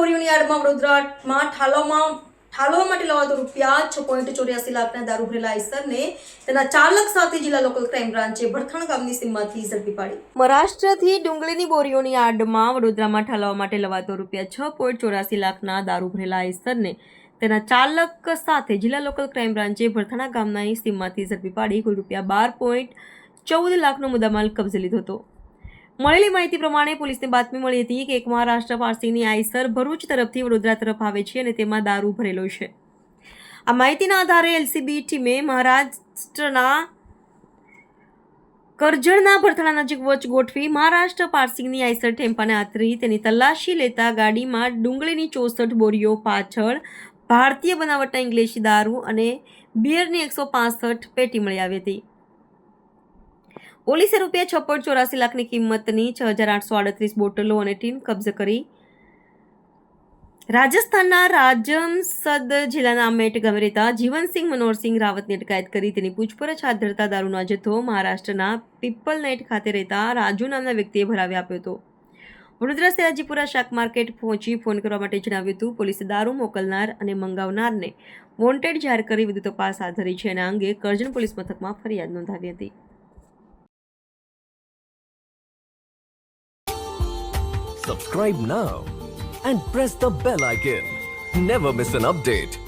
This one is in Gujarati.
બોરીઓની આડમાં વડોદરામાં ઠાલવા માટે લવાતો રૂપિયા 6.84 લાખના દારૂ ભરેલા આઈસરને તેના ચાલક સાથે જિલ્લા લોકલ ક્રાઇમ બ્રાન્ચે ભરથાણ ગામની સીમમાંથી ઝડપી પાડી. મહારાષ્ટ્રથી ડુંગળીની બોરીઓની આડમાં વડોદરામાં ઠાલવા માટે લવાતો રૂપિયા 6.84 લાખના દારૂ ભરેલા આઈસરને તેના ચાલક સાથે જિલ્લા લોકલ ક્રાઇમ બ્રાન્ચે ભરથાણા ગામના સીમમાંથી ઝડપી પાડી કુલ રૂપિયા 12.14 લાખનો મુદ્દામાલ કબજે લીધો હતો. મળેલી માહિતી પ્રમાણે પોલીસને બાતમી મળી હતી કે એક મહારાષ્ટ્ર પાર્સિંગની આઈસર ભરૂચ તરફથી વડોદરા તરફ આવે છે અને તેમાં દારૂ ભરેલો છે. આ માહિતીના આધારે એલસીબી ટીમે મહારાષ્ટ્રના કરજણના ભરથાણા નજીક વોચ ગોઠવી મહારાષ્ટ્ર પાર્સિંગની આઈસર ટેમ્પાને આતરી તેની તલાશી લેતા ગાડીમાં ડુંગળીની 64 બોરીઓ પાછળ ભારતીય બનાવટના ઇંગ્લિશ દારૂ અને બિયરની 165 પેટી મળી આવી હતી. પોલીસે રૂપિયા 6.84 લાખની કિંમતની 6,838 બોટલો અને ટીન કબજે કરી રાજસ્થાનના રાજમસદ જિલ્લાના મેટ ગામે રહેતા જીવનસિંહ મનોહરસિંહ રાવતની અટકાયત કરી તેની પૂછપરછ હાથ ધરતા દારૂનો જથ્થો મહારાષ્ટ્રના પીપલ નેટ ખાતે રહેતા રાજુ નામના વ્યક્તિએ ભરાવી આપ્યો હતો. વડોદરા સયાજીપુરા શાક માર્કેટ પહોંચી ફોન કરવા માટે જણાવ્યું હતું. પોલીસે દારૂ મોકલનાર અને મંગાવનારને વોન્ટેડ જાહેર કરી વધુ તપાસ હાથ ધરી છે અને આ અંગે કરજણ પોલીસ મથકમાં ફરિયાદ નોંધાવી હતી. Subscribe now and press the bell icon. Never miss an update.